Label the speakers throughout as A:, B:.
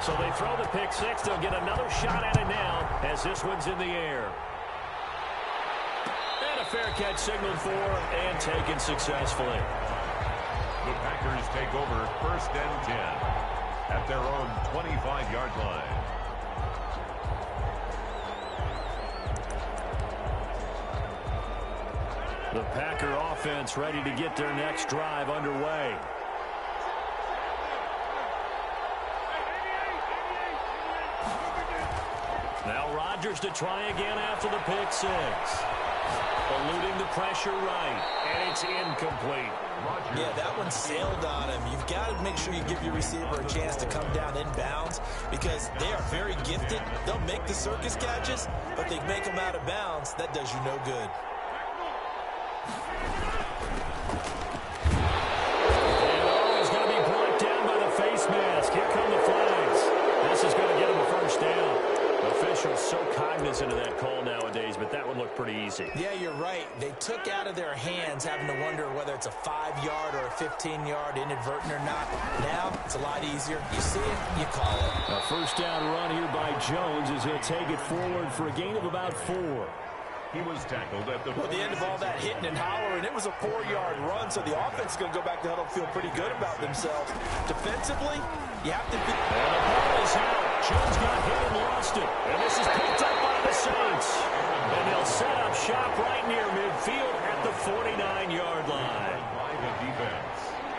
A: So they throw the pick six. They'll get another shot at it now as this one's in the air. And a fair catch signaled for and taken successfully.
B: The Packers take over 1st and 10 at their own 25-yard line.
A: The Packer offense ready to get their next drive underway. Now Rodgers to try again after the pick six. Eluding the pressure right, and it's incomplete.
C: Yeah, that one sailed on him. You've got to make sure you give your receiver a chance to come down inbounds because they are very gifted. They'll make the circus catches, but they make them out of bounds. That does you no good.
A: And he's going to be brought down by the face mask. Here come the flags. This is going to get him a first down. Officials so cognizant of that call nowadays, but that one looked pretty easy.
C: Yeah, you're right. They took out of their hands having to wonder whether it's a 5-yard or a 15-yard inadvertent or not. Now, it's a lot easier. You see it, you call it.
A: A first down run here by Jones as he'll take it forward for a gain of about 4.
B: He was tackled at the
C: end of all that hitting and hollering, it was a 4-yard run, so the offense is going to go back to huddle, feel pretty good about themselves. Defensively, you have to be...
A: And the ball is out. Jones got hit and lost it. And this is picked up by the Saints. And they'll set up shop right near midfield at the 49-yard line.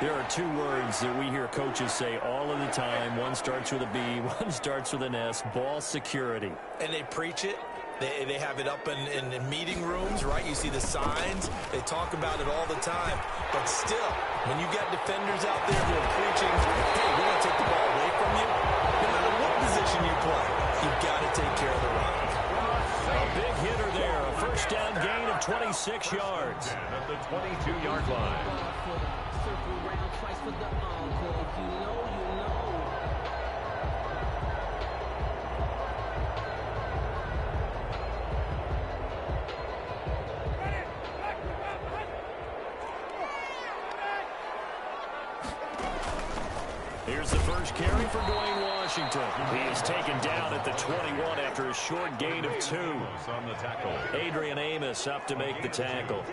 A: There are two words that we hear coaches say all of the time. One starts with a B, one starts with an S. Ball security.
C: And they preach it. They have it up in meeting rooms, right? You see the signs. They talk about it all the time. But still, when you got defenders out there who are preaching, hey, we're going to take the ball away from you, no matter what position you play, you've got to take care of the run.
A: A big hitter there. A first down gain of 26 yards.
B: At the 22-yard line.
A: Here's the first carry for Dwayne Washington. He is taken down at the 21 after a short gain of 2.
B: On the tackle.
A: Adrian Amos up to make the tackle.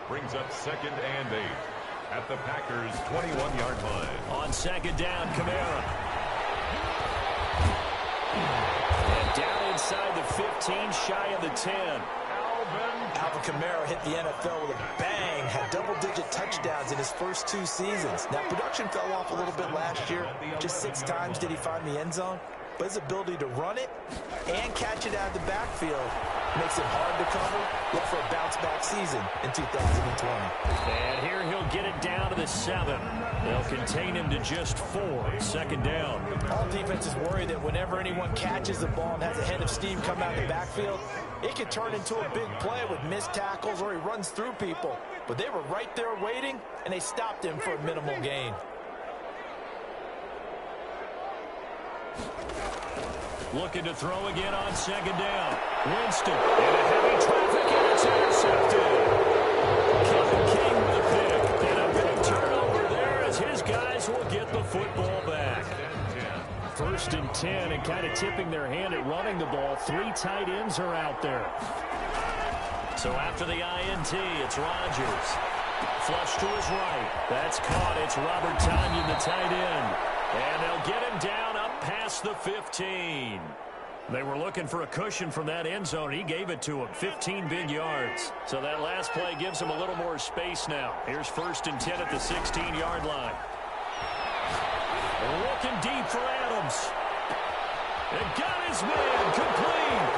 B: Brings up 2nd and 8 at the Packers' 21-yard line.
A: On 2nd down, Kamara. And down inside the 15, shy of the 10.
C: Alvin Kamara hit the NFL with a bang, had double-digit touchdowns in his first 2 seasons. Now, production fell off a little bit last year. Just 6 times did he find the end zone. But his ability to run it and catch it out of the backfield makes it hard to cover. Look for a bounce-back season in 2020.
A: And here he'll get it down to the 7. They'll contain him to just 4. 2nd down.
C: All defenses worry that whenever anyone catches the ball and has a head of steam come out of the backfield, it could turn into a big play with missed tackles or he runs through people. But they were right there waiting, and they stopped him for a minimal gain.
A: Looking to throw again on 2nd down. Winston in a heavy traffic, and it's intercepted. Kevin King with a pick. And a big turnover there as his guys will get the football back. 1st and 10, and kind of tipping their hand at running the ball. 3 tight ends are out there. So after the INT, it's Rodgers. Flush to his right. That's caught. It's Robert Tonyan, the tight end. And they'll get him down up past the 15. They were looking for a cushion from that end zone. He gave it to him. 15 big yards. So that last play gives him a little more space now. Here's 1st and 10 at the 16-yard line. Looking deep for Adams. And got his man complete.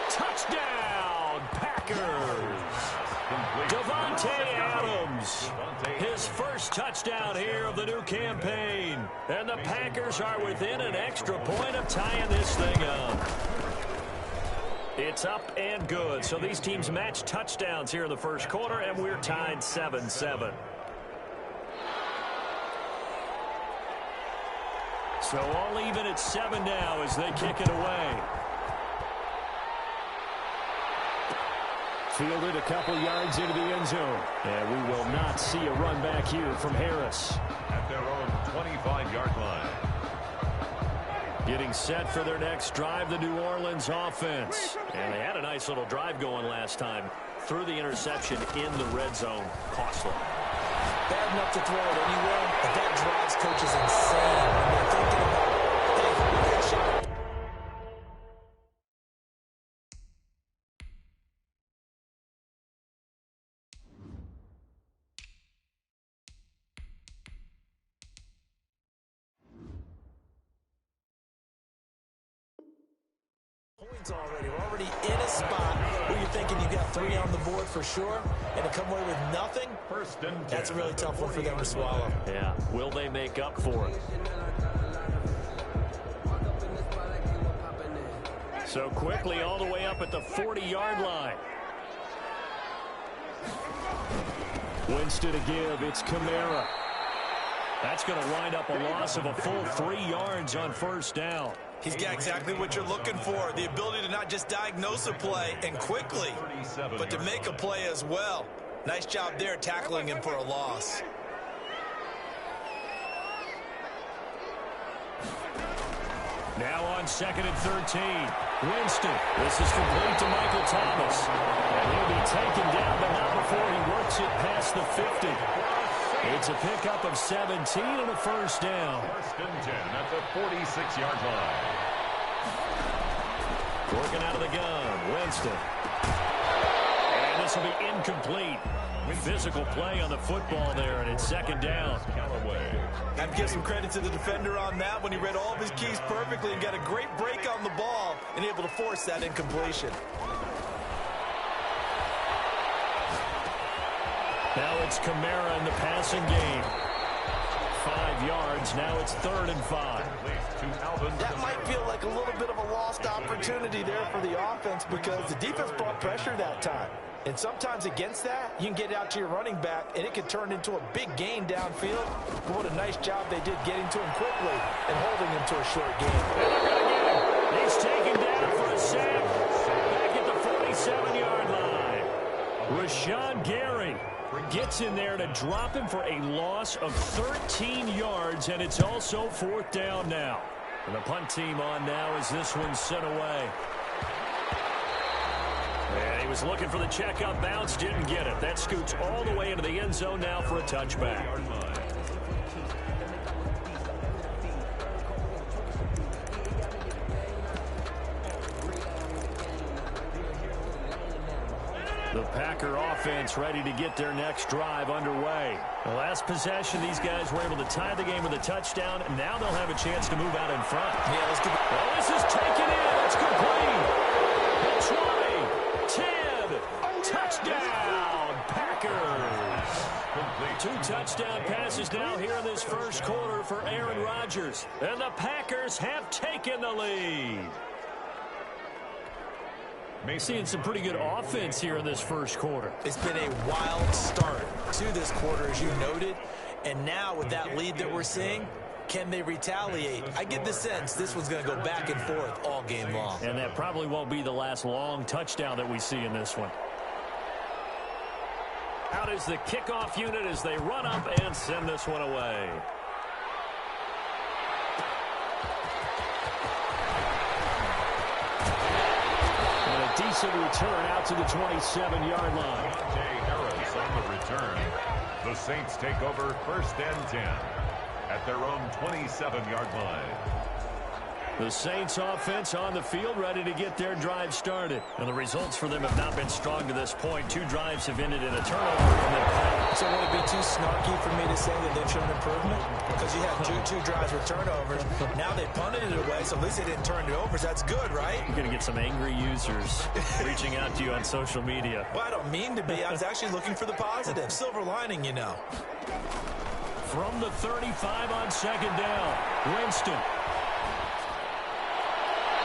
A: Touchdown, Packers. Davante Adams, his first touchdown here of the new campaign. And the Packers are within an extra point of tying this thing up. It's up and good. So these teams match touchdowns here in the first quarter, and we're tied 7-7. So all even at 7 now as they kick it away. Fielded a couple yards into the end zone. And we will not see a run back here from Harris.
B: At their own 25-yard line.
A: Getting set for their next drive, the New Orleans offense. And they had a nice little drive going last time. Threw the interception in the red zone. Costly.
C: Bad enough to throw it anywhere, but that drives coaches insane when they're thinking about, hey, we got a shot. Already. We're already in a spot where you're thinking you've got 3 on the board for sure, and to come away with nothing, that's a really tough one for them to swallow.
A: Yeah. Will they make up for it? So quickly all the way up at the 40-yard line. Winston to give. It's Kamara. That's going to wind up a loss of a full 3 yards on first down.
C: He's got exactly what you're looking for, the ability to not just diagnose a play and quickly, but to make a play as well. Nice job there tackling him for a loss.
A: Now on 2nd and 13. Winston. This is complete to Michael Thomas. And he'll be taken down, but not before he works it past the 50. It's a pickup of 17 and a first down.
B: 1st and 10 at the 46-yard line.
A: Working out of the gun, Winston. And this will be incomplete. Physical play on the football there, and it's 2nd down.
C: Got to give some credit to the defender on that when he read all of his keys perfectly and got a great break on the ball and able to force that incompletion.
A: Now it's Kamara in the passing game. 5 yards. Now it's 3rd and 5.
C: That might feel like a little bit of a lost opportunity there for the offense because the defense brought pressure that time. And sometimes against that, you can get out to your running back, and it could turn into a big gain downfield. But what a nice job they did getting to him quickly and holding him to a short gain.
A: And they're going to get him. He's taken down for a sack back at the 47-yard line. Rashawn Gary gets in there to drop him for a loss of 13 yards, and it's also 4th down now. And the punt team on now as this one's sent away. And he was looking for the checkup bounce, didn't get it. That scoots all the way into the end zone now for a touchback. The Packer offense ready to get their next drive underway. The last possession, these guys were able to tie the game with a touchdown, and now they'll have a chance to move out in front.
C: Yeah, let's get
A: oh, this is taken in. It's complete. 20, 10, touchdown, Packers. 2 touchdown passes now here in this first quarter for Aaron Rodgers. And the Packers have taken the lead. Seeing some pretty good offense here in this first quarter.
C: It's been a wild start to this quarter, as you noted. And now with that lead that we're seeing, can they retaliate? I get the sense this one's going to go back and forth all game long.
A: And that probably won't be the last long touchdown that we see in this one. Out is the kickoff unit as they run up and send this one away. Decent return out to the 27-yard line.
B: Jay Harris on the return. The Saints take over 1st and 10 at their own 27-yard line.
A: The Saints offense on the field ready to get their drive started. And the results for them have not been strong to this point. 2 drives have ended in a turnover and then punt.
C: So would it be too snarky for me to say that they've shown improvement? Because you had two drives with turnovers. Now they punted it away, so at least they didn't turn it over. So that's good, right?
A: You're going to get some angry users reaching out to you on social media.
C: Well, I don't mean to be. I was actually looking for the positive. Silver lining, you know.
A: From the 35 on 2nd down, Winston.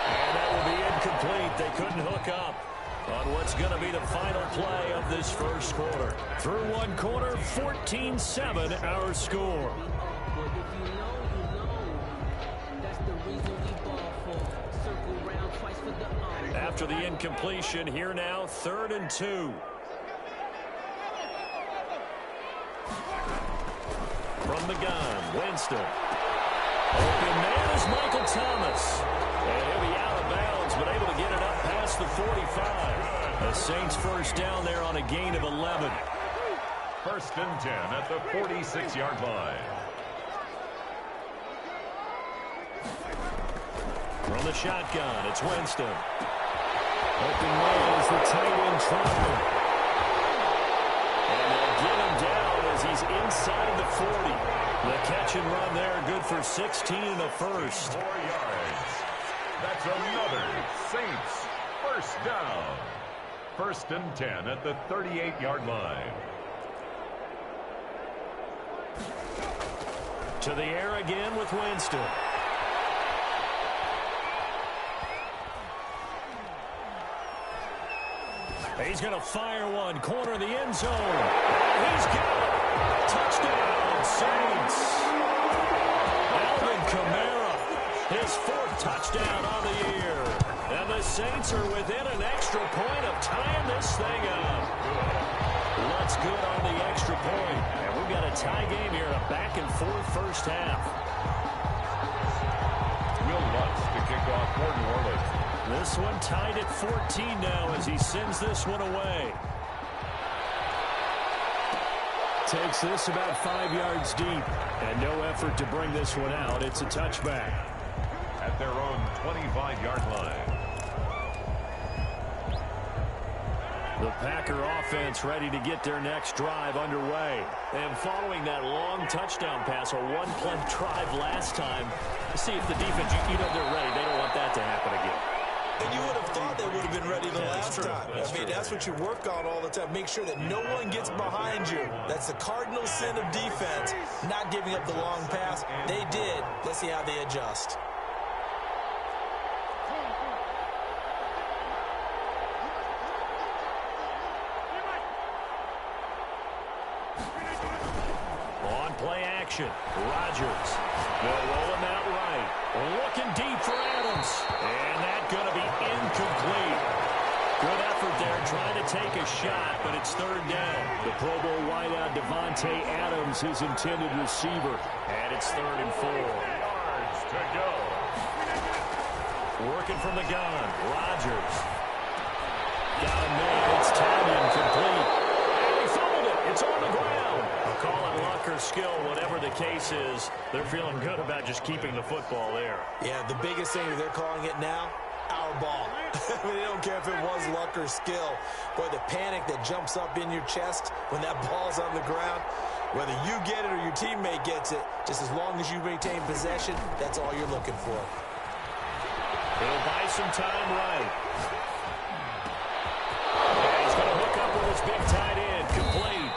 A: And that will be incomplete. They couldn't hook up on what's going to be the final play of this first quarter. Through one quarter, 14-7 our score. After the incompletion, here now, 3rd and 2. From the gun, Winston. Open man is Michael Thomas. first down there on a gain of 11.
B: First and 10 at the 46-yard line.
A: From the shotgun, it's Winston. Open man is the tight end Troutman. And they'll get him down as he's inside the 40. The catch and run there, good for 16 and a first.
B: 4 yards. That's another Saints first down. First and 10 at the 38-yard line.
A: To the air again with Winston. He's going to fire one, corner of the end zone. He's got it. Touchdown, Saints. Alvin Kamara, his 4th touchdown on the year. And the Saints are within an extra point of tying this thing up. Lutz good on the extra point. And we've got a tie game here, a back-and-forth first half.
B: Will Lutz to kick off for New Orleans.
A: This one tied at 14 now as he sends this one away. Takes this about 5 yards deep. And no effort to bring this one out. It's a touchback.
B: At their own 25-yard line.
A: The Packer offense ready to get their next drive underway. And following that long touchdown pass, a one-play drive last time, to see if the defense, they're ready. They don't want that to happen again.
C: And you would have thought they would have been ready the last time. That's what you work on all the time. Make sure that no one gets behind you. That's the cardinal sin of defense, not giving up the long pass. They did. Let's see how they adjust.
A: On play action, Rodgers. They'll roll him out right. Looking deep for Adams. And that's going to be incomplete. Good effort there trying to take a shot, but it's 3rd down. The Pro Bowl wideout Devontae Adams, his intended receiver. And it's 3rd and 4.
B: Yards to go.
A: Working from the gun, Rodgers. Got him there. It's Tanyan complete. And he fumbled it. It's on the ground. I'll call it luck or skill, whatever the case is. They're feeling good about just keeping the football there.
C: Yeah, the biggest thing they're calling it now, our ball. I mean, they don't care if it was luck or skill. Boy, the panic that jumps up in your chest when that ball's on the ground, whether you get it or your teammate gets it, just as long as you maintain possession, that's all you're looking for.
A: He'll buy some time right. And he's going to hook up with his big tight end, complete.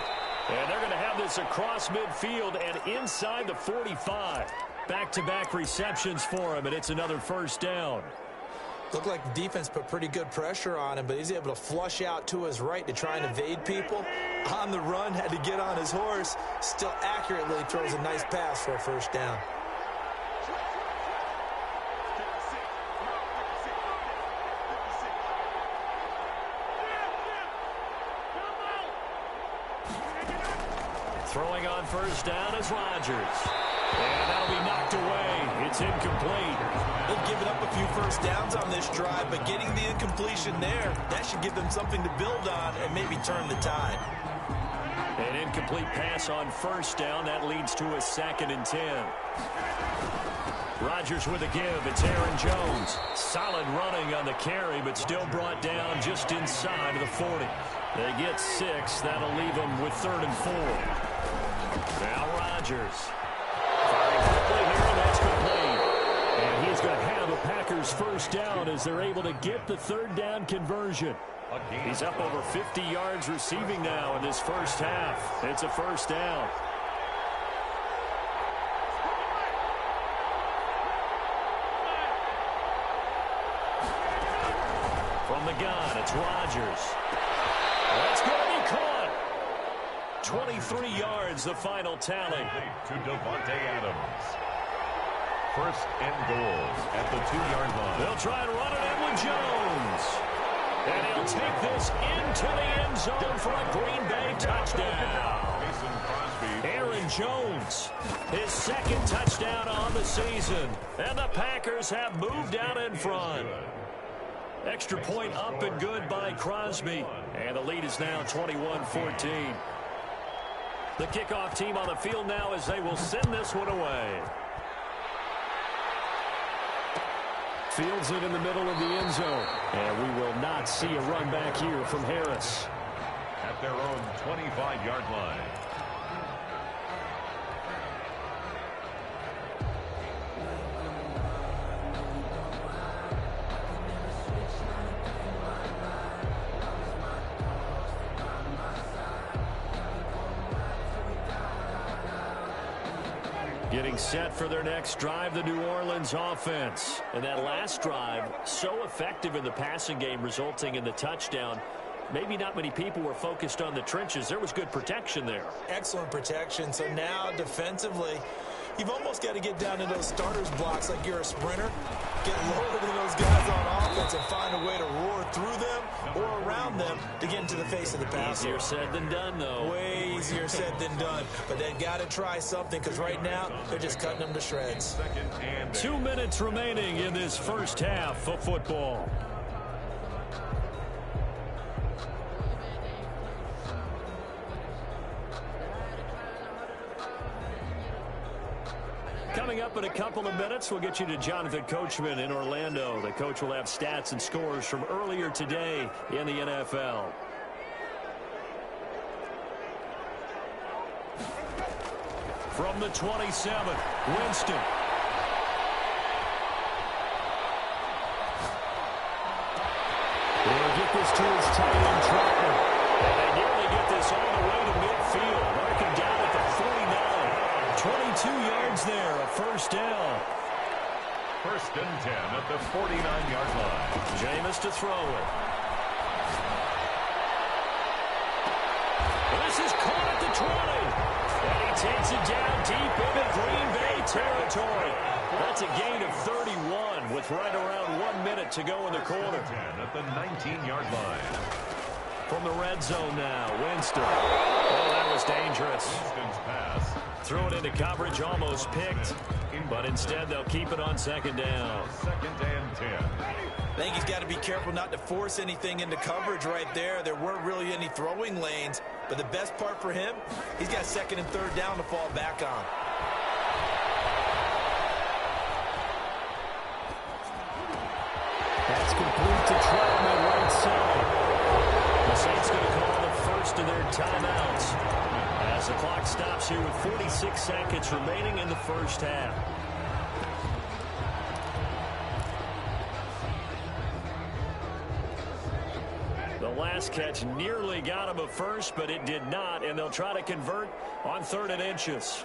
A: And they're going to have this across midfield and inside the 45. Back-to-back receptions for him, and it's another first down.
C: Looked like the defense put pretty good pressure on him, but he's able to flush out to his right to try and evade people. On the run, had to get on his horse. Still accurately throws a nice pass for a first down.
A: Throwing on first down is Rodgers. And that'll be knocked away. It's incomplete.
C: They've given up a few first downs on this drive, but getting the incompletion there, that should give them something to build on and maybe turn the tide.
A: An incomplete pass on first down. That leads to a 2nd and 10. Rodgers with a give. It's Aaron Jones. Solid running on the carry, but still brought down just inside of the 40. They get 6. That'll leave them with 3rd and 4. Now Rodgers. Firing quickly here, and that's complete. And he's going to have the Packers first down as they're able to get the 3rd down conversion. He's up over 50 yards receiving now in this first half. It's a first down. From the gun, it's Rodgers. That's going to be caught. 23 yards, the final tally.
B: To Devontae Adams. First and goal at the 2-yard line.
A: They'll try and run it in with Jones. And he'll take this into the end zone for a Green Bay touchdown.
B: Mason Crosby.
A: Aaron Jones, his 2nd touchdown on the season. And the Packers have moved out in front. Extra point up and good by Crosby. And the lead is now 21-14. The kickoff team on the field now as they will send this one away. Fields it in the middle of the end zone. And we will not see a run back here from Harris.
B: At their own 25-yard line.
A: Getting set for their next drive, the New Orleans offense. And that last drive, so effective in the passing game, resulting in the touchdown. Maybe not many people were focused on the trenches. There was good protection there.
C: Excellent protection. So now defensively, you've almost got to get down to those starters blocks like you're a sprinter. Get lower than those guys on offense and find a way to roar through them or around them to get into the face of the passer.
A: Easier said than done, though.
C: Way easier said than done. But they've got to try something because right now they're just cutting them to shreds.
A: 2 minutes remaining in this first half of football. Coming up in a couple of minutes, we'll get you to Jonathan Coachman in Orlando. The coach will have stats and scores from earlier today in the NFL. From the 27, Winston. They'll get this to his tight end, Troutman. And they nearly get this all the way to midfield. Marking down at the 49. 22 yards there, a first down.
B: First and 10 at the 49-yard line.
A: Jameis to throw it. This is caught at the 20. And he takes it down deep into Green Bay territory. That's a gain of 31 with right around 1 minute to go in the quarter.
B: 10 at the 19-yard line.
A: From the red zone now, Winston. Oh, that was dangerous.
B: Winston's pass.
A: Throw it into coverage, almost picked. But instead, they'll keep it on second down.
B: Second and 10.
C: I think he's got to be careful not to force anything into coverage right there. There weren't really any throwing lanes. But the best part for him, he's got second and third down to fall back on.
A: That's complete to Troutman, right side. The Saints going to call the first of their timeouts as the clock stops here with 46 seconds remaining in the first half. The last catch nearly got him a first, but it did not, and they'll try to convert on 3rd and inches.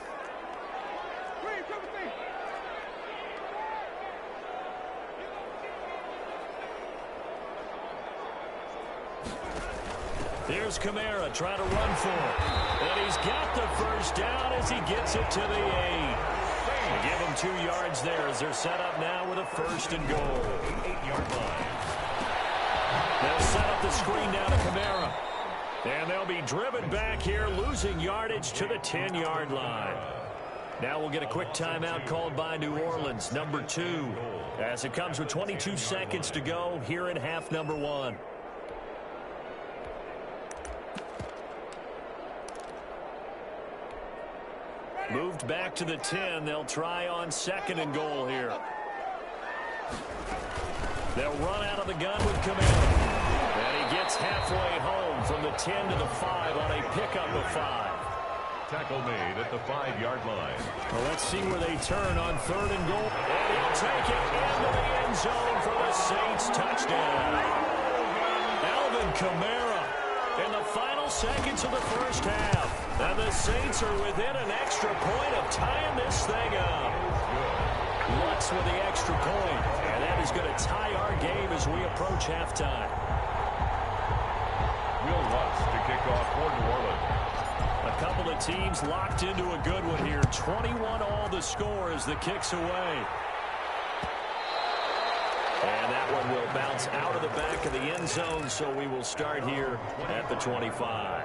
A: Here's Kamara trying to run for it. And he's got the first down as he gets it to the 8. They give him 2 yards there as they're set up now with a first and goal.
B: 8-yard line.
A: They'll set up the screen down to Kamara. And they'll be driven back here, losing yardage to the 10-yard line. Now we'll get a quick timeout called by New Orleans, number 2, as it comes with 22 seconds to go here in half number 1. Moved back to the 10. They'll try on 2nd and goal here. They'll run out of the gun with Kamara. And he gets halfway home from the 10 to the 5 on a pickup of 5.
B: Tackle made at the 5-yard line.
A: Well, let's see where they turn on 3rd and goal. And he'll take it into the end zone for the Saints touchdown. Alvin Kamara in the final seconds of the first half. And the Saints are within an extra point of tying this thing up. Lutz with the extra point. And that is going to tie our game as we approach halftime.
B: Will Lutz to kick off for New Orleans.
A: A couple of teams locked into a good one here. 21-all the score as the kick's away. And that one will bounce out of the back of the end zone, so we will start here at the 25.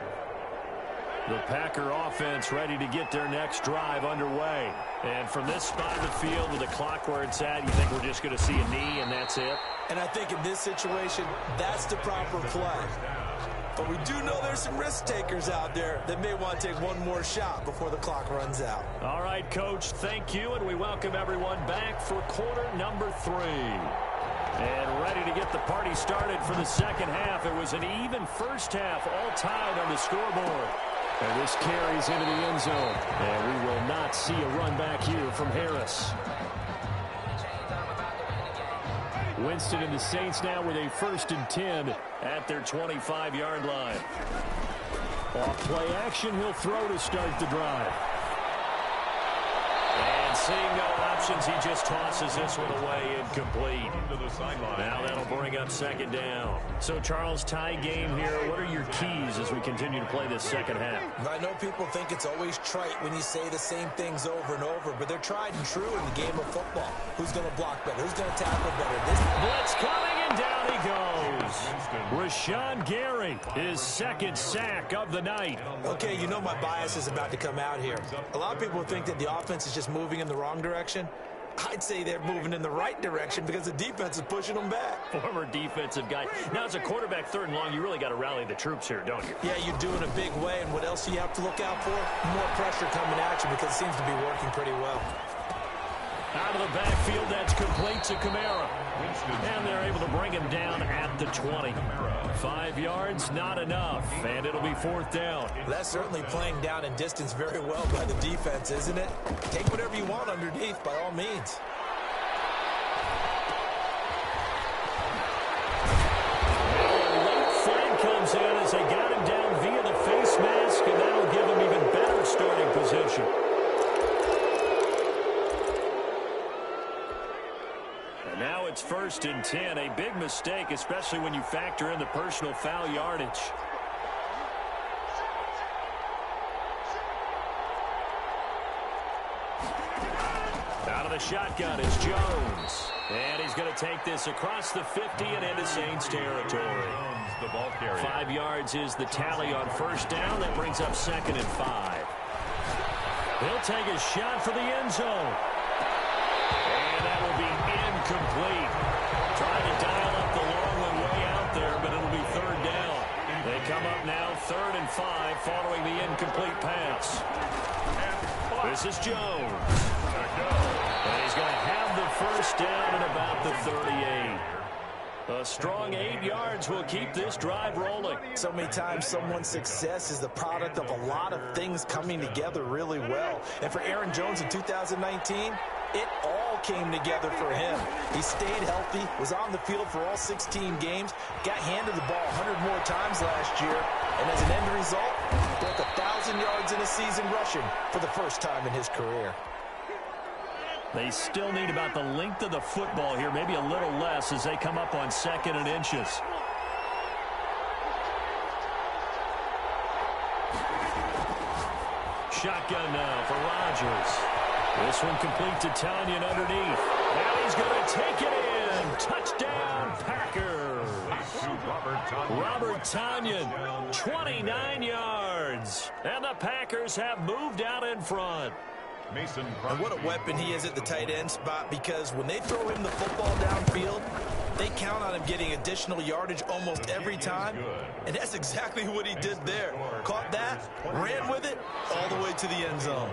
A: The Packer offense ready to get their next drive underway. And from this spot in the field with the clock where it's at, you think we're just going to see a knee and that's it?
C: And I think in this situation, that's the proper play. But we do know there's some risk takers out there that may want to take one more shot before the clock runs out.
A: All right, Coach, thank you, and we welcome everyone back for quarter number 3. And ready to get the party started for the second half. It was an even first half, all tied on the scoreboard. And this carries into the end zone. And we will not see a run back here from Harris. Winston and the Saints now with a 1st and 10 at their 25-yard line. Off play action, he'll throw to start the drive. And seeing no options, he just tosses this one away incomplete. Now that'll bring up 2nd down. So, Charles, tie game here. What are your keys as we continue to play this second half?
C: I know people think it's always trite when you say the same things over and over, but they're tried and true in the game of football. Who's going to block better? Who's going to tackle better? This
A: blitz coming, and down he goes. Rashawn Gary, his 2nd sack of the night.
C: Okay, you know my bias is about to come out here. A lot of people think that the offense is just moving in the wrong direction. I'd say they're moving in the right direction because the defense is pushing them back.
A: Former defensive guy. Now, as a quarterback 3rd and long, you really got to rally the troops here, don't you?
C: Yeah, you do in a big way. And what else do you have to look out for? More pressure coming at you because it seems to be working pretty well.
A: Out of the backfield, that's complete to Kamara. And they're able to bring him down at the 20. 5 yards, not enough. And it'll be 4th down.
C: That's certainly playing down in distance very well by the defense, isn't it? Take whatever you want underneath, by all means.
A: Now a late flag comes in as they got him down via the face mask, and that'll give him even better starting position. Now it's 1st and 10, a big mistake, especially when you factor in the personal foul yardage. Out of the shotgun is Jones. And he's going to take this across the 50 and into Saints territory. 5 yards is the tally on 1st down. That brings up 2nd and 5. He'll take a shot for the end zone. And that will be incomplete. Trying to dial up the long one way out there, but it'll be 3rd down. They come up now 3rd and 5 following the incomplete pass. This is Jones. And he's going to have the 1st down at about the 38. A strong 8 yards will keep this drive rolling.
C: So many times someone's success is the product of a lot of things coming together really well. And for Aaron Jones in 2019, it all came together for him. He stayed healthy, was on the field for all 16 games, got handed the ball 100 more times last year, and as an end result, broke 1,000 yards in a season rushing for the first time in his career.
A: They still need about the length of the football here, maybe a little less as they come up on 2nd and inches. Shotgun now for Rodgers. This one complete to Tonyan underneath. And he's going to take it in. Touchdown, Packers. Robert Tonyan, 29 yards. And the Packers have moved out in front.
C: And what a weapon he is at the tight end spot, because when they throw him the football downfield, they count on him getting additional yardage almost every time. And that's exactly what he did there. Caught that, ran with it, all the way to the end zone.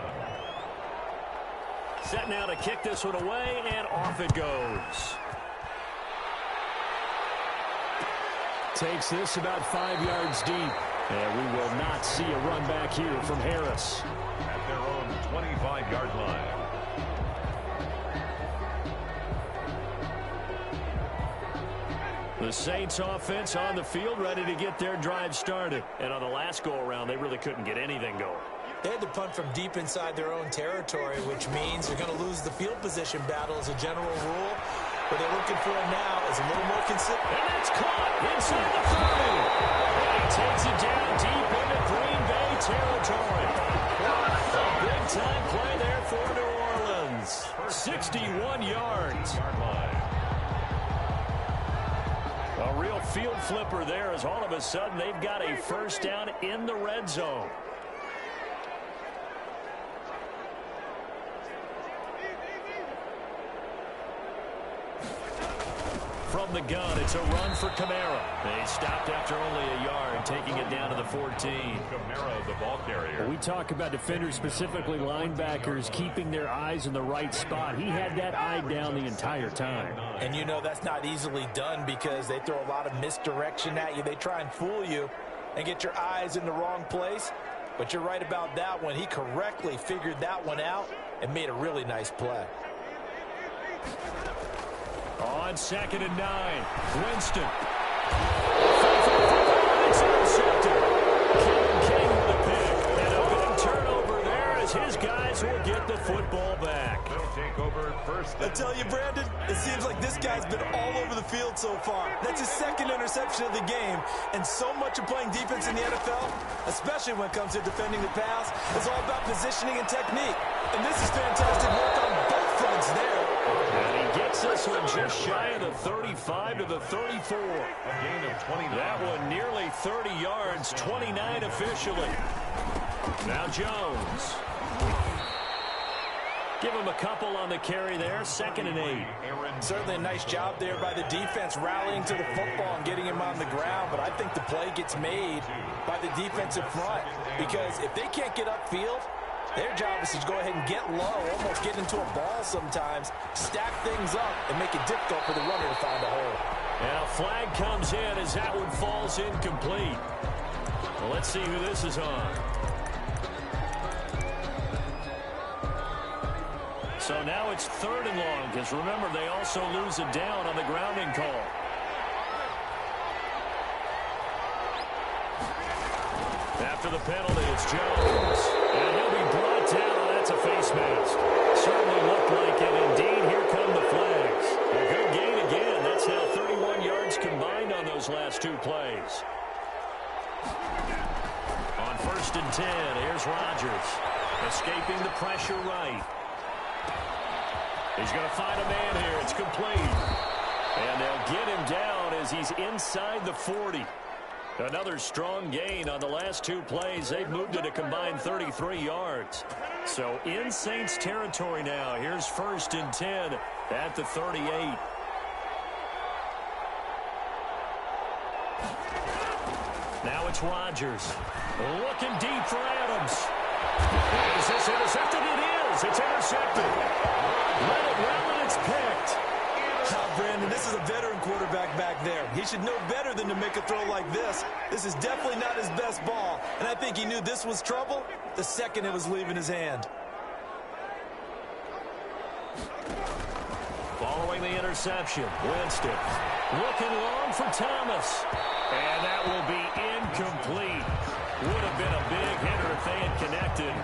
A: Set now to kick this one away, and off it goes. Takes this about 5 yards deep. And we will not see a run back here from Harris.
B: At their own 25-yard line.
A: The Saints offense on the field ready to get their drive started. And on the last go-around, they really couldn't get anything going.
C: They had to punt from deep inside their own territory, which means they're going to lose the field position battle as a general rule. What they're looking for now is a little more consistent.
A: And that's caught inside the 30. And he takes it down deep into Green Bay territory. A big-time play there for New Orleans. 61 yards. A real field flipper there as all of a sudden they've got a 1st down in the red zone. From the gun, it's a run for Kamara. They stopped after only a yard, taking it down to the 14.
B: Kamara, the ball carrier.
D: We talk about defenders, specifically linebackers, keeping their eyes in the right spot. He had that eye down the entire time.
C: And you know that's not easily done because they throw a lot of misdirection at you. They try and fool you and get your eyes in the wrong place. But you're right about that one. He correctly figured that one out and made a really nice play.
A: On 2nd and 9, Winston. It's intercepted. King with a pick. And a big turnover there as his guys will get the football back.
B: They'll take over first.
C: I tell you, Brandon, it seems like this guy's been all over the field so far. That's his second interception of the game. And so much of playing defense in the NFL, especially when it comes to defending the pass, is all about positioning and technique. And this is fantastic work on both fronts there.
A: And he gets this one just shy of the 35 to the 34.
B: A gain of 29.
A: That one nearly 30 yards, 29 officially. Now Jones. Give him a couple on the carry there, 2nd and 8.
C: Certainly a nice job there by the defense rallying to the football and getting him on the ground, but I think the play gets made by the defensive front because if they can't get upfield, their job is to go ahead and get low, almost get into a ball sometimes, stack things up, and make it difficult for the runner to find a hole.
A: And a flag comes in as that one falls incomplete. Well, let's see who this is on. So now it's 3rd and long, because remember, they also lose a down on the grounding call. After the penalty, it's Jones. And he'll be brought down. Oh, that's a face mask. Certainly looked like it. Indeed, here come the flags. A good gain again. That's now 31 yards combined on those last 2 plays. On 1st and 10, here's Rodgers. Escaping the pressure right. He's going to find a man here. It's complete. And they'll get him down as he's inside the 40. Another strong gain on the last 2 plays. They've moved it a combined 33 yards. So in Saints territory now. Here's 1st and 10 at the 38. Now it's Rodgers. Looking deep for Adams. Is this intercepted? It is. It's intercepted. Let it well, and it's picked.
C: Brandon, this is a veteran quarterback back there. He should know better than to make a throw like this. This is definitely not his best ball, and I think he knew this was trouble the second it was leaving his hand.
A: Following the interception, Winston looking long for Thomas. And that will be incomplete. Would have been a big hitter if they had connected.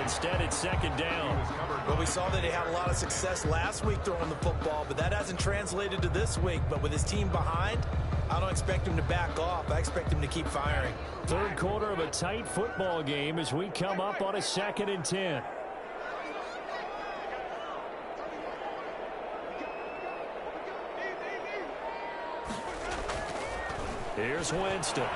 A: Instead, it's 2nd down.
C: Well, we saw that he had a lot of success last week throwing the football, but that hasn't translated to this week. But with his team behind, I don't expect him to back off. I expect him to keep firing.
D: 3rd quarter of a tight football game as we come up on a 2nd and 10.
A: Here's Winston.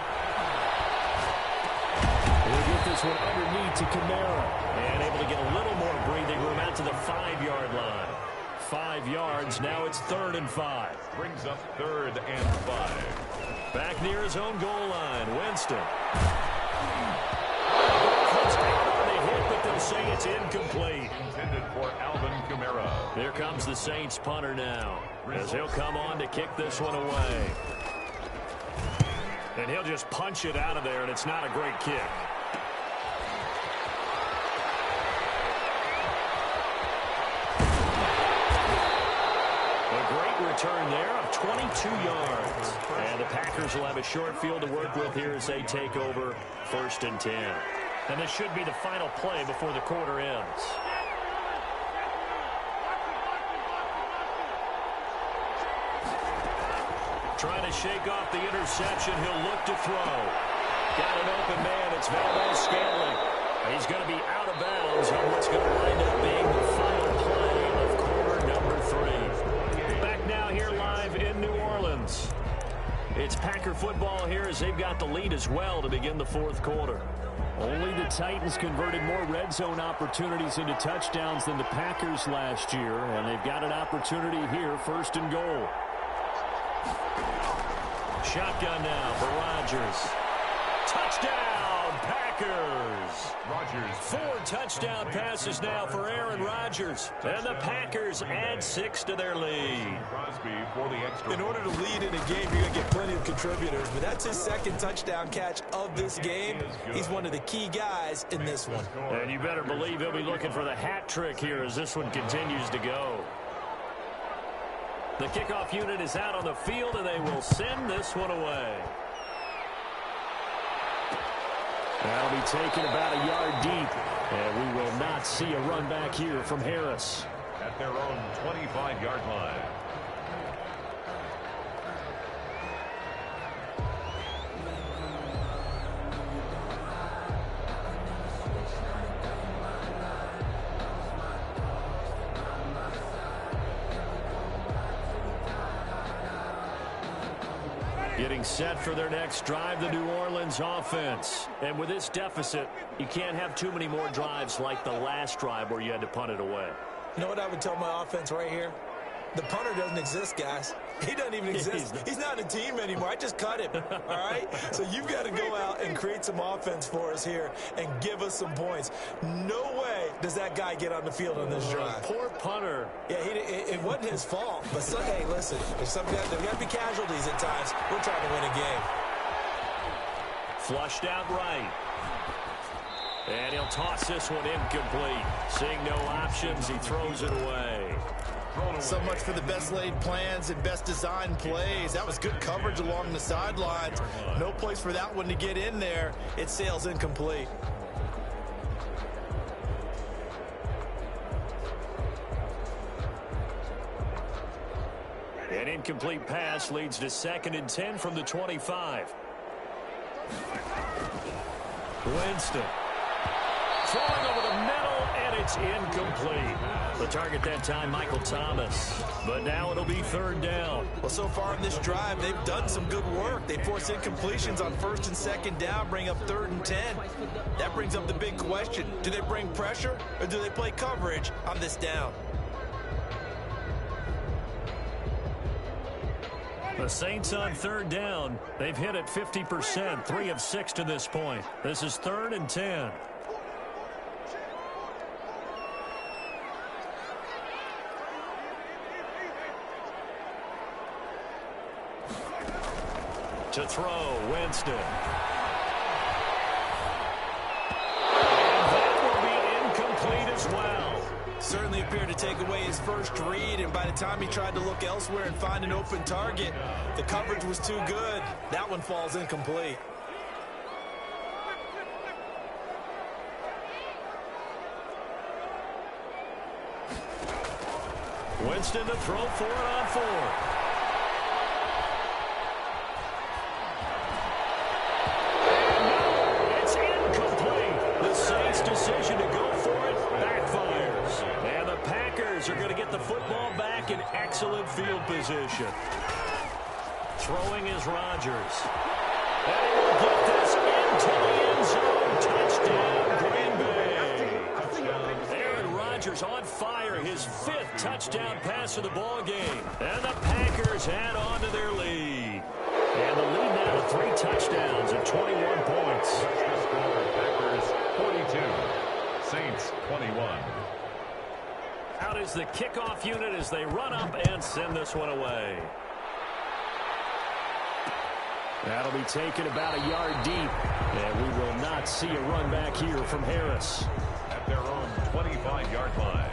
D: He'll get this one underneath to Kamara.
A: And able to get a little more breathing room out to the 5-yard line. 5 yards. Now it's 3rd and 5.
B: Brings up 3rd and 5.
A: Back near his own goal line. Winston. Comes down on the hit, but they'll say it's incomplete.
B: Intended for Alvin Kamara.
A: Here comes the Saints punter now, as he'll come on to kick this one away. And he'll just punch it out of there, and it's not a great kick. A great return there of 22 yards. And the Packers will have a short field to work with here as they take over 1st and 10.
D: And this should be the final play before the quarter ends.
A: Trying to shake off the interception. He'll look to throw. Got an open man. It's Valdes-Scantling. He's going to be out of bounds on what's going to wind up being the final play of quarter number 3. Back now here live in New Orleans. It's Packer football here as they've got the lead as well to begin the 4th quarter.
D: Only the Titans converted more red zone opportunities into touchdowns than the Packers last year, and they've got an opportunity here, 1st and goal. Shotgun now for Rodgers. Touchdown, Packers.
B: Rodgers.
D: 4 touchdown passes now for Aaron Rodgers. And the Packers add 6 to their lead.
B: Crosby for the extra.
C: In order to lead in a game, you're going to get plenty of contributors. But that's his second touchdown catch of this game. He's one of the key guys in this one.
D: And you better believe he'll be looking for the hat trick here as this one continues to go. The kickoff unit is out on the field, and they will send this one away. That'll be taken about a yard deep, and we will not see a run back here from Harris.
B: At their own 25-yard line.
D: Getting set for their next drive, the New Orleans offense. And with this deficit, you can't have too many more drives like the last drive where you had to punt it away.
C: You know what I would tell my offense right here? The punter doesn't exist, guys. He doesn't even exist. He's not a team anymore. I just cut him, all right? So you've got to go out and create some offense for us here and give us some points. No way does that guy get on the field on this drive.
D: Poor punter.
C: Yeah, it wasn't his fault. But, hey, listen, there's got to be casualties at times. We're trying to win a game.
D: Flushed out right. And he'll toss this one incomplete. Seeing no options, he throws it away.
E: So much for the best laid plans and best design plays. That was good coverage along the sidelines. No place for that one to get in there. It sails incomplete.
D: An incomplete pass leads to 2nd and 10 from the 25. Winston. Throwing over the middle, and it's incomplete. The target that time, Michael Thomas. But now it'll be 3rd down.
C: Well, so far in this drive, they've done some good work. They force incompletions on 1st and 2nd down, bring up 3rd and 10. That brings up the big question. Do they bring pressure, or do they play coverage on this down?
D: The Saints on 3rd down. They've hit it 50%, 3 of 6 to this point. This is 3rd and 10. To throw, Winston. And that will be incomplete as well.
C: Certainly appeared to take away his first read, and by the time he tried to look elsewhere and find an open target, the coverage was too good. That one falls incomplete.
D: Winston to throw for it on 4th. Decision to go for it backfires. And the Packers are going to get the football back in excellent field position. Throwing is Rodgers. And he will get this into the end zone. Touchdown, Green Bay. Aaron Rodgers on fire. His 5th touchdown pass of the ball game. And the Packers add on to their lead. And the lead now to 3 touchdowns and 21 points.
B: Packers 42. Saints 21.
D: Out is the kickoff unit as they run up and send this one away. That'll be taken about a yard deep. And we will not see a run back here from Harris.
B: At their own 25-yard line.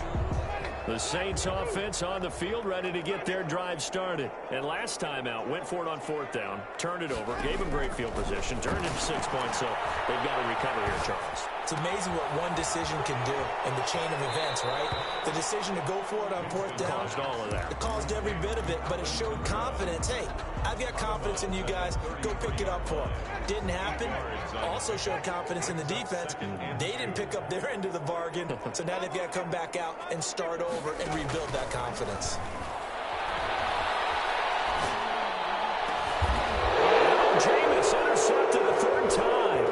D: The Saints offense on the field ready to get their drive started. And last time out, went for it on 4th down, turned it over, gave them great field position, turned into 6 points, so they've got to recover here, Charles.
C: It's amazing what one decision can do in the chain of events, right? The decision to go for it on 4th down.
D: Caused all of that.
C: It caused every bit of it, but it showed confidence. Hey, I've got confidence in you guys. Go pick it up for them. Didn't happen. Also showed confidence in the defense. They didn't pick up their end of the bargain, so now they've got to come back out and start over and rebuild that confidence.
D: Jameis intercepted the 3rd time.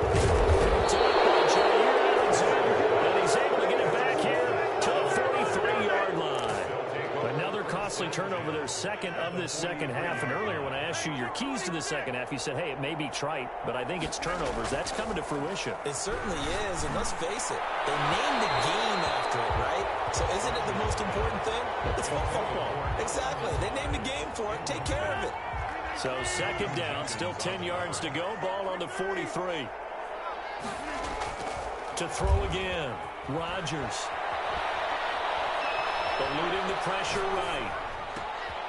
D: Picked up by Jair Alexander, and he's able to get it back here to the 43-yard line. Another costly turnover there, second of this second half. And earlier when I asked you your keys to the second half, you said, hey, it may be trite, but I think it's turnovers. That's coming to fruition.
C: It certainly is, and let's face it, they named the game after it, right? So isn't it the most important thing? It's football. Exactly. They named the game for it. Take care of it.
D: So second down, still 10 yards to go. Ball on the 43. To throw again, Rodgers. Eluding the pressure right.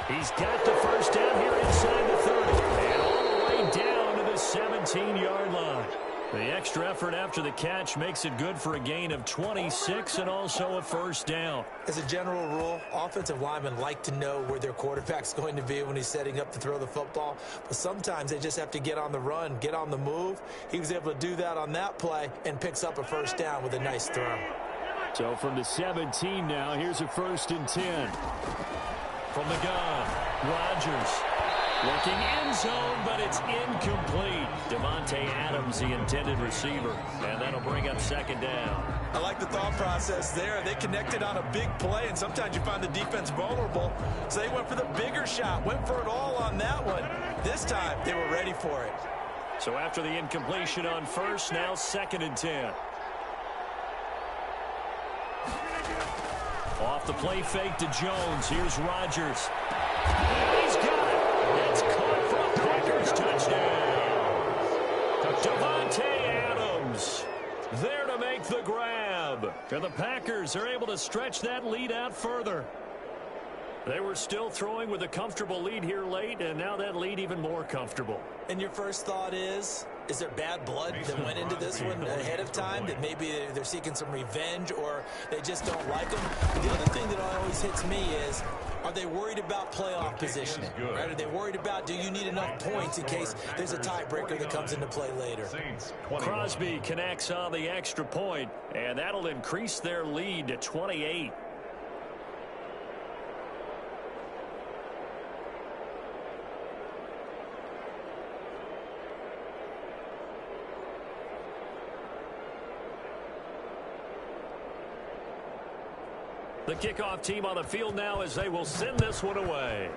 D: He's got the first down here inside the 30. And all the way down to the 17-yard line. The extra effort after the catch makes it good for a gain of 26 and also a first down.
C: As a general rule, offensive linemen like to know where their quarterback's going to be when he's setting up to throw the football. But sometimes they just have to get on the run, get on the move. He was able to do that on that play and picks up a first down with a nice throw.
D: So from the 17 now, here's a 1st and 10. From the gun, Rodgers. Looking end zone, but it's incomplete. Davante Adams, the intended receiver. And that'll bring up second down.
C: I like the thought process there. They connected on a big play, and sometimes you find the defense vulnerable. So they went for the bigger shot, went for it all on that one. This time, they were ready for it.
D: So after the incompletion on first, now 2nd and 10. Off the play fake to Jones. Here's Rodgers. And he's got it. It's caught for a Packers touchdown. Davante Adams there to make the grab. And the Packers are able to stretch that lead out further. They were still throwing with a comfortable lead here late, and now that lead even more comfortable.
C: And your first thought is there bad blood that went into this one ahead of time, that maybe they're seeking some revenge or they just don't like them? The other thing that always hits me is, are they worried about playoff positioning? Right? Are they worried about, do you need enough points in case there's a tiebreaker that comes into play later?
D: Crosby connects on the extra point, and that'll increase their lead to 28. The kickoff team on the field now as they will send this one away.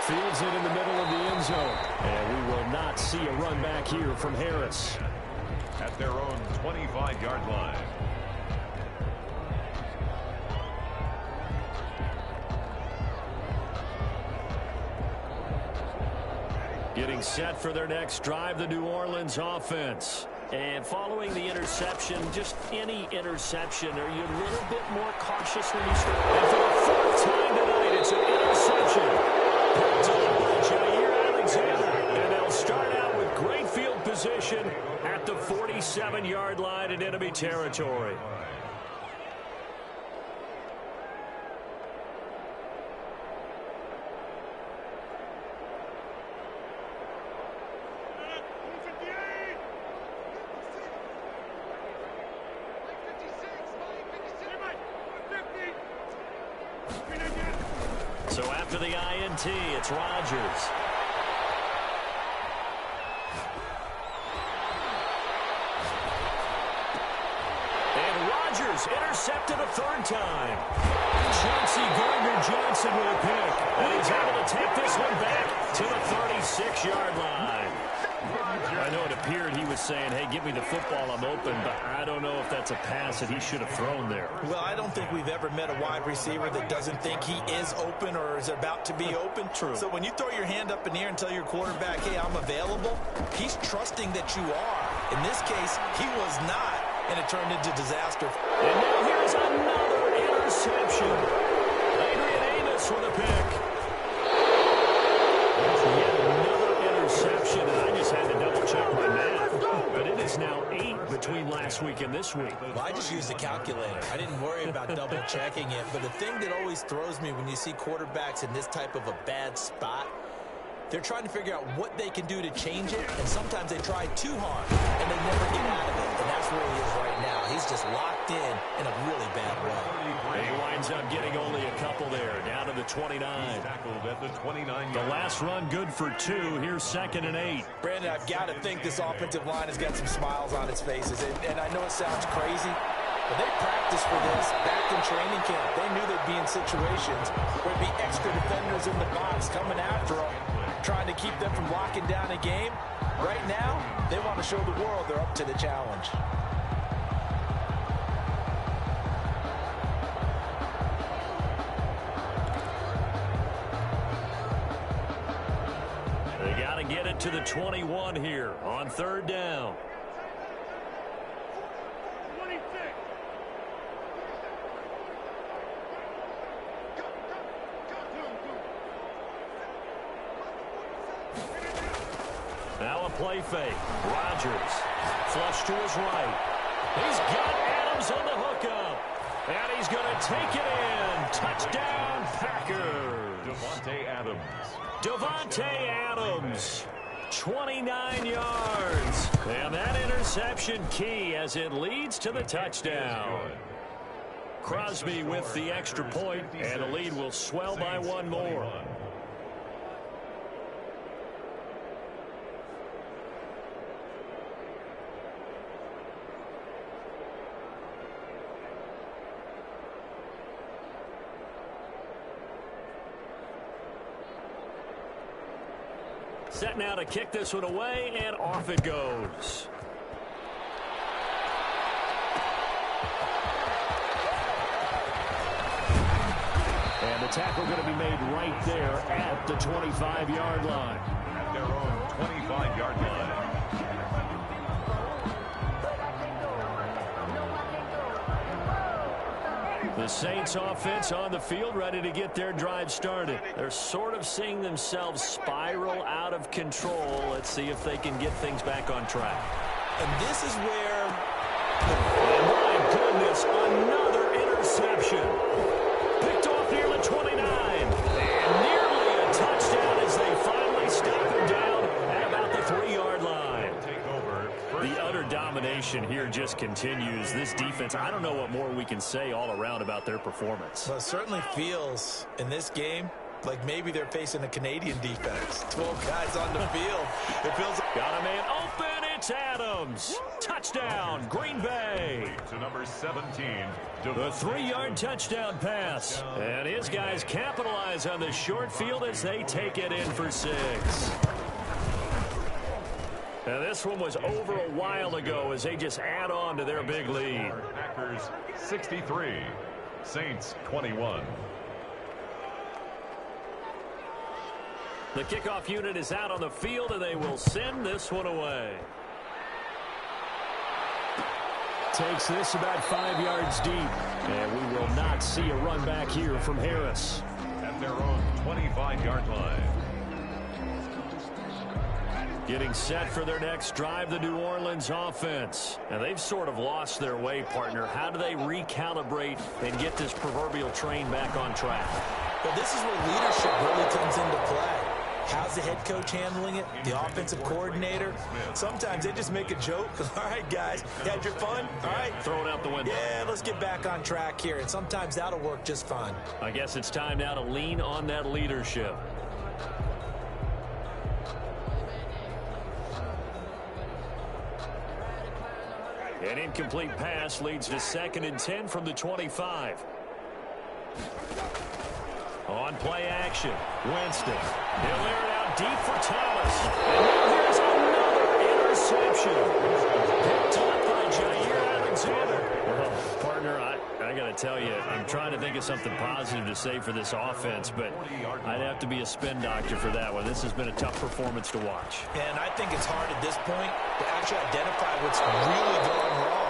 D: Fields it in the middle of the end zone. And we will not see a run back here from Harris.
B: At their own 25-yard line.
D: Getting set for their next drive, the New Orleans offense. And following the interception, just any interception, are you a little bit more cautious when you start? And for the 4th time tonight, it's an interception. Picked up by Jair Alexander. And they'll start out with great field position at the 47-yard line in enemy territory. So after the INT, it's Rodgers. And Rodgers intercepted a 3rd time. Chauncey Gardner-Johnson with a pick. And he's able to take this one back to the 36-yard line. I know it appeared he was saying, hey, give me the football, I'm open, but I don't know if that's a pass that he should have thrown there.
C: Well, I don't think we've ever met a wide receiver that doesn't think he is open or is about to be open.
D: True.
C: So when you throw your hand up in the air and tell your quarterback, hey, I'm available, he's trusting that you are. In this case, he was not, and it turned into disaster.
D: And now here's another interception. Adrian Amos with a pick. Yet another interception, and I just had to double-check my math. But it is now 8 between last week and this week.
C: Well, I just used the calculator. I didn't worry about double-checking it. But the thing that always throws me when you see quarterbacks in this type of a bad spot, they're trying to figure out what they can do to change it, and sometimes they try too hard, and they never get out of it. And that's where he is right now. He's just locked in a really bad way.
D: He winds up getting only a couple there, down to the 29.
B: Tackled at the 29.
D: The last run good for 2. Here's 2nd and 8.
C: Brandon, I've got to think this offensive line has got some smiles on its faces. And I know it sounds crazy, But they practiced for this back in training camp. They knew they'd be in situations where there'd be extra defenders in the box coming after them, trying to keep them from locking down a game. Right now, they want to show the world they're up to the challenge.
D: They got to get it to the 21 here on third down. Now a play fake. Rodgers. Flush to his right. He's got Adams on the hookup. And he's going to take it in. Touchdown, Packers.
B: Davante Adams.
D: Davante Adams. 29 yards. And that interception key as it leads to the touchdown. Crosby with the extra point, and the lead will swell by one more. Set now to kick this one away, and off it goes. And the tackle going to be made right there at the 25-yard line.
B: At their own 25-yard line.
D: The Saints offense on the field, ready to get their drive started. They're sort of seeing themselves spiral out of control. Let's see if they can get things back on track.
C: And this is where...
D: My goodness, another interception. Picked off near the 29. And nearly a touchdown as they finally stop him down at about the 3-yard line.
B: Take over.
D: The utter domination here just continues. This defense, I don't know what more we can say all around about their performance.
C: Well, it certainly feels in this game like maybe they're facing a Canadian defense. 12 guys on the field. It feels like...
D: Got a man open. It's Adams. Touchdown, Green Bay.
B: To number 17.
D: The 3-yard touchdown pass. And his guys capitalize on the short field as they take it in for 6. Now this one was over a while ago as they just add on to their big lead.
B: Packers 63. Saints 21.
D: The kickoff unit is out on the field, and they will send this one away. Takes this about 5 yards deep. And we will not see a run back here from Harris.
B: At their own 25-yard line.
D: Getting set for their next drive, the New Orleans offense. And they've sort of lost their way, partner. How do they recalibrate and get this proverbial train back on track?
C: Well, this is where leadership really comes into play. How's the head coach handling it? The offensive coordinator? Sometimes they just make a joke. All right, guys, you had your fun? All right.
D: Throw it out the window.
C: Yeah, let's get back on track here. And sometimes that'll work just fine.
D: I guess it's time now to lean on that leadership. An incomplete pass leads to 2nd and 10 from the 25. On play action, Winston. He'll air it out deep for Thomas. And now here's another interception. Picked up by Jair Alexander. Well, partner, I got to tell you, I'm trying to think of something positive to say for this offense, but I'd have to be a spin doctor for that one. This has been a tough performance to watch.
C: And I think it's hard at this point to actually identify what's really going wrong.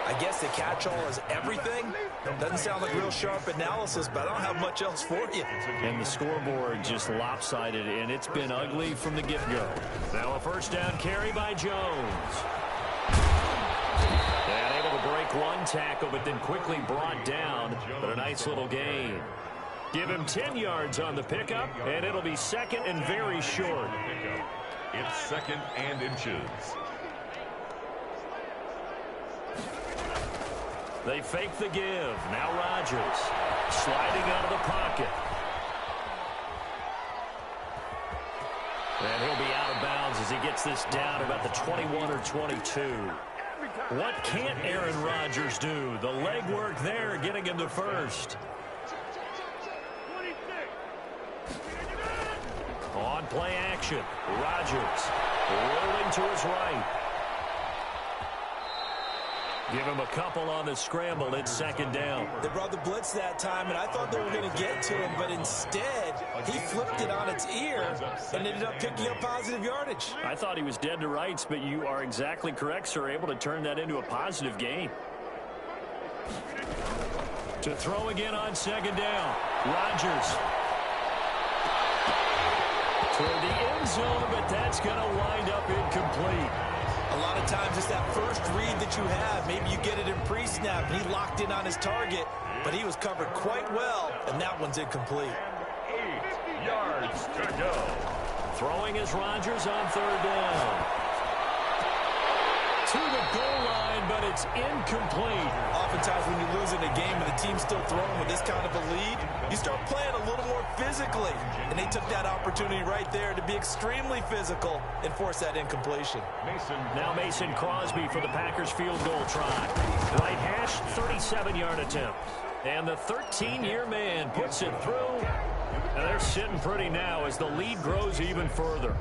C: I guess the catch-all is everything. Doesn't sound like real sharp analysis, but I don't have much else for you.
D: And the scoreboard just lopsided, and it's been ugly from the get-go. Now a first down carry by Jones. And able to break one tackle, but then quickly brought down. But a nice little gain. Give him 10 yards on the pickup, and it'll be 2nd and very short.
B: It's 2nd and inches.
D: They fake the give. Now Rodgers sliding out of the pocket. And he'll be out of bounds as he gets this down about the 21 or 22. What can't Aaron Rodgers do? The legwork there getting him to first. On play action, Rodgers rolling to his right. Give him a couple on the scramble. It's second down.
C: They brought the blitz that time, and I thought they were going to get to him, but instead, he flipped it on its ear and ended up picking up positive yardage.
D: I thought he was dead to rights, but you are exactly correct, sir. Able to turn that into a positive gain. To throw again on second down. Rodgers. Toward the end zone, but that's going to wind up incomplete.
C: A lot of times it's that first read that you have. Maybe you get it in pre-snap, and he locked in on his target, but he was covered quite well, and that one's incomplete.
B: 8 yards to go.
D: Throwing is Rodgers on third down. To the goal line, but it's incomplete.
C: Oftentimes when you lose in a game and the team's still throwing with this kind of a lead, you start playing a little more physically. And they took that opportunity right there to be extremely physical and force that incompletion.
D: Now Mason Crosby for the Packers field goal try. Right hash, 37-yard attempt. And the 13-year man puts it through. And they're sitting pretty now as the lead grows even further.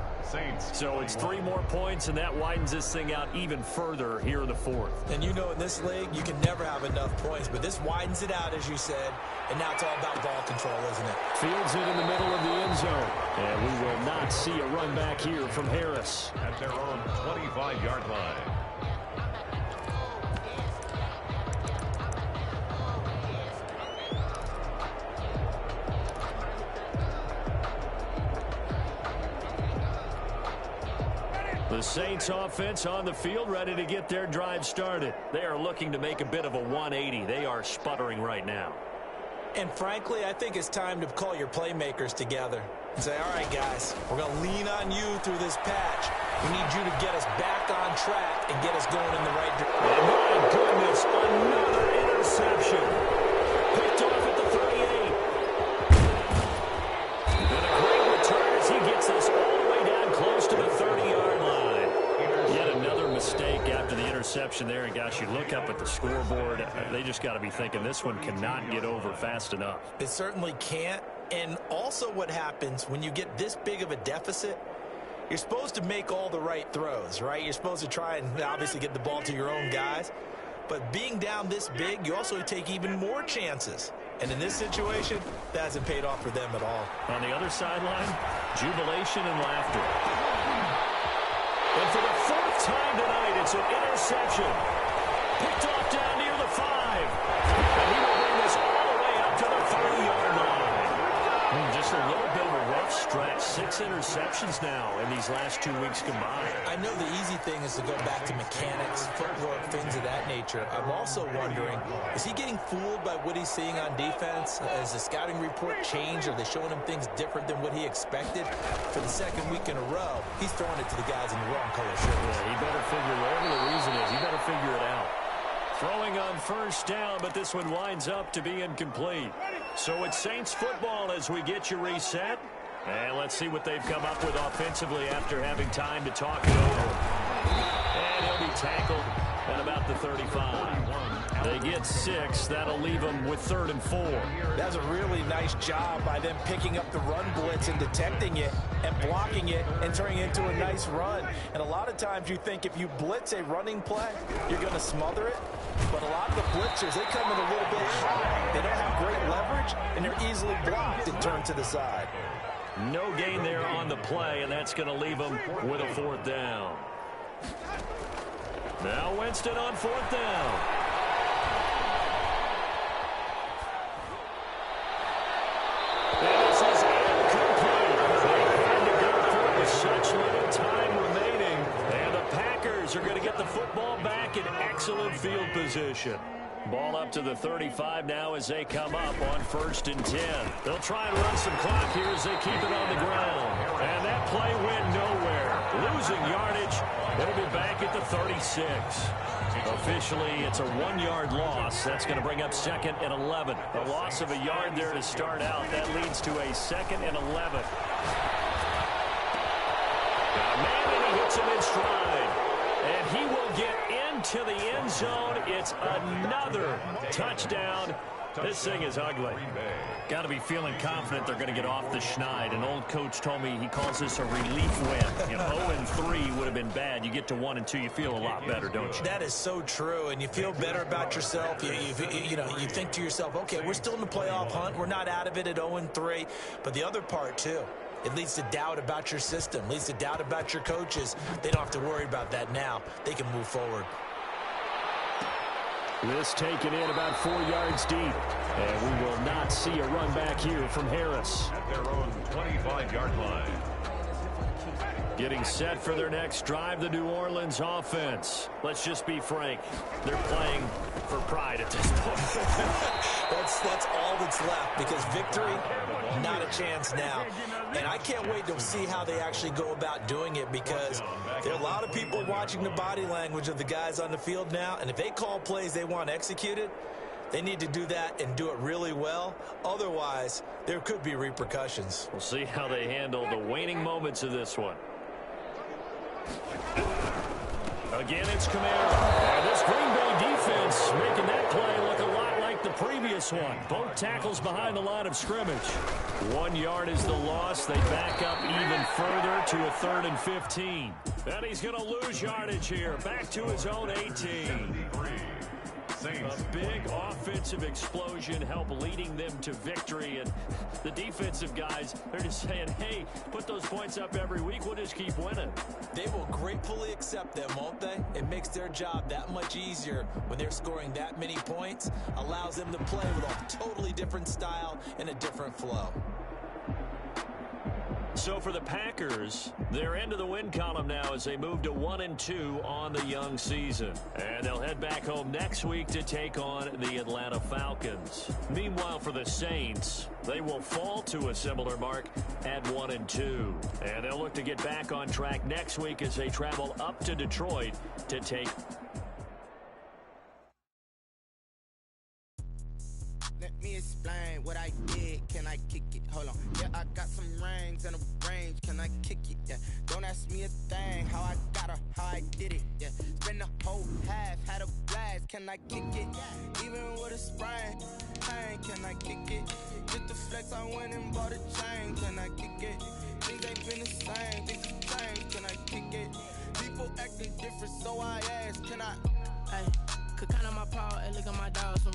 D: So it's 3 more points, and that widens this thing out even further here in the fourth.
C: And you know in this league, you can never have enough points, but this widens it out, as you said, and now it's all about ball control, isn't it?
D: Fields it in the middle of the end zone. And we will not see a run back here from Harris.
B: At their own 25-yard line.
D: The Saints offense on the field, ready to get their drive started. They are looking to make a bit of a 180. They are sputtering right now.
C: And frankly, I think it's time to call your playmakers together and say, all right, guys, we're going to lean on you through this patch. We need you to get us back on track and get us going in the right direction.
D: Oh, my goodness, another interception. Picked off at the 38. And a great return as he gets this all the way down close to the 30-yard line. Yet another mistake after the interception there. And, gosh, you look up at the scoreboard. They just got to be thinking this one cannot get over fast enough.
C: It certainly can't. And also what happens when you get this big of a deficit, you're supposed to make all the right throws, right? You're supposed to try and obviously get the ball to your own guys. But being down this big, you also take even more chances. And in this situation, that hasn't paid off for them at all.
D: On the other sideline, jubilation and laughter. And for the 4th time tonight, it's an interception. Picked off down near the 5. And he will bring this all the way up to the 30-yard line. Just a little bit of a rough stretch. 6 interceptions now in these last 2 weeks combined.
C: I know the easy thing is to go back to mechanics, footwork, things of that nature. I'm also wondering, is he getting fooled by what he's seeing on defense? Has the scouting report changed? Are they showing him things different than what he expected? For the 2nd week in a row, he's throwing it to the guys in the wrong color shirts.
D: Yeah, he better figure, whatever the reason is, he better figure it out. Throwing on first down, but this one winds up to be incomplete. So it's Saints football as we get you reset. And let's see what they've come up with offensively after having time to talk it over. And he'll be tackled at about the 35. They get 6. That'll leave them with 3rd and 4.
C: That's a really nice job by them picking up the run blitz and detecting it and blocking it and turning it into a nice run. And a lot of times you think if you blitz a running play, you're going to smother it. But a lot of the blitzers, they come in a little bit high. They don't have great leverage, and they're easily blocked and turned to the side.
D: No gain there on the play, and that's going to leave them with a 4th down. Now Winston on 4th down. And this is incomplete. They had to go for it with such little time remaining. And the Packers are going to get the football back in excellent field position. Ball up to the 35 now as they come up on 1st and 10. They'll try and run some clock here as they keep it on the ground. And that play went nowhere. Losing yardage. They'll be back at the 36. Officially, it's a 1-yard loss. That's going to bring up 2nd and 11. A loss of a yard there to start out. That leads to a 2nd and 11. Got a man, and he hits him in stride. And he will get in into the end zone. It's another touchdown. This thing is ugly.
A: Got to be feeling confident they're going to get off the schneid. An old coach told me he calls this a relief win. 0-3 would have been bad. You get to 1-2, you feel a lot better, don't you?
C: That is so true, and you feel better about yourself. You think to yourself, okay, we're still in the playoff hunt. We're not out of it at 0-3. But the other part, too, it leads to doubt about your system, leads to doubt about your coaches. They don't have to worry about that now. They can move forward.
D: This taken in about 4 yards deep. And we will not see a run back here from Harris.
B: At their own 25-yard line.
D: Getting set for their next drive, the New Orleans offense. Let's just be frank. They're playing for pride at this point.
C: That's all that's left, because victory, not a chance now. And I can't wait to see how they actually go about doing it, because there are a lot of people watching the body language of the guys on the field now, and if they call plays they want executed, they need to do that and do it really well. Otherwise, there could be repercussions.
D: We'll see how they handle the waning moments of this one. Again, it's Kamara. And this Green Bay defense making that play look a lot like the previous one. Both tackles behind the line of scrimmage. 1 yard is the loss. They back up even further to a 3rd and 15. And he's going to lose yardage here. Back to his own 18. A big offensive explosion help leading them to victory. And the defensive guys, they're just saying, hey, put those points up every week. We'll just keep winning.
C: They will gratefully accept them, won't they? It makes their job that much easier when they're scoring that many points. Allows them to play with a totally different style and a different flow.
D: So for the Packers, they're into the win column now as they move to 1-2 on the young season. And they'll head back home next week to take on the Atlanta Falcons. Meanwhile, for the Saints, they will fall to a similar mark at 1-2. And they'll look to get back on track next week as they travel up to Detroit to take...
F: Let me explain what I did. Can I kick it? Hold on. Yeah, I got some rings and a range. Can I kick it? Yeah. Don't ask me a thing. How I got her, how I did it. Yeah. Spend the whole half, had a blast. Can I kick it? Even with a sprain. Hey, can I kick it? Just the flex, I went and bought a chain. Can I kick it? Things ain't been the same. Things have changed. Can I kick it? People acting different, so I ask. Can I?
G: Hey, could count on my power and look at my dogs.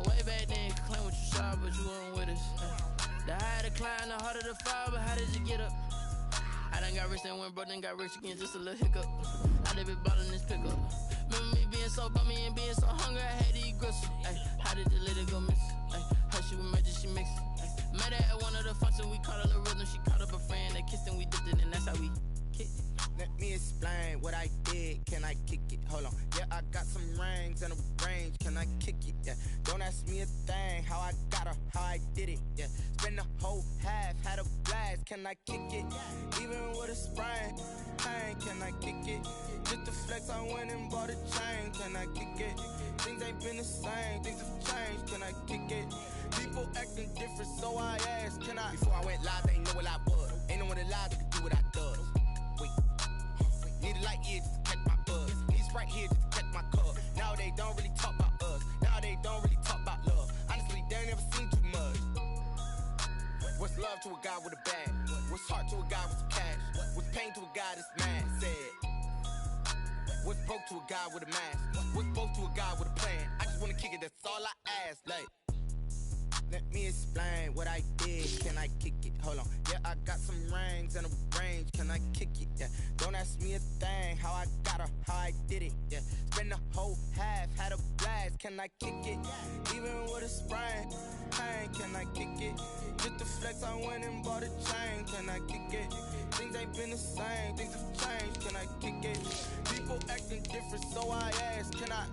G: Way back then, you could claim what you saw, but you weren't with us. The higher the climb, the harder the fall, but how did you get up? I done got rich and went broke, then got rich again, just a little hiccup. I done been ballin' this pickup. Remember me being so bummy and being so hungry, I had to eat gristle. Ay, how did the lady go miss? Ay, how she was magic, she mixed. Met her at one of the functions, we caught a little rhythm. She caught up a friend, they kissed and we dipped it, and that's how we kicked it.
F: Let me explain what I did. Can I kick it? Hold on. Yeah, I got some rings and a range. Can I kick it? Yeah. Don't ask me a thing. How I got her, how I did it. Yeah. Spend the whole half, had a blast. Can I kick it? Even with a sprain. Hey, can I kick it? Just the flex, I went and bought a chain. Can I kick it? Things ain't been the same. Things have changed. Can I kick it? People acting different, so I asked. Can I? Before I went live, they ain't know what I was. Ain't no one alive that could do what I does. Wait. Need a light year just to catch my buzz. Need Sprite here just to catch my cup. Now they don't really talk about us. Now they don't really talk about love. Honestly, they ain't never seen too much. What's love to a guy with a bag? What's heart to a guy with some cash? What's pain to a guy that's mad? Said. What's broke to a guy with a mask? What's both to a guy with a plan? I just wanna kick it, that's all I ask. Like, let me explain what I did. Can I kick it? Hold on. Yeah, I got some rings and a range. Can I kick it? Yeah. Don't ask me a thing. How I got her, how I did it. Yeah. Spend the whole half, had a blast. Can I kick it? Even with a sprain. Hey, can I kick it? Just the flex, I went and bought a chain. Can I kick it? Things ain't been the same. Things have changed. Can I kick it? People acting different, so I ask. Can I?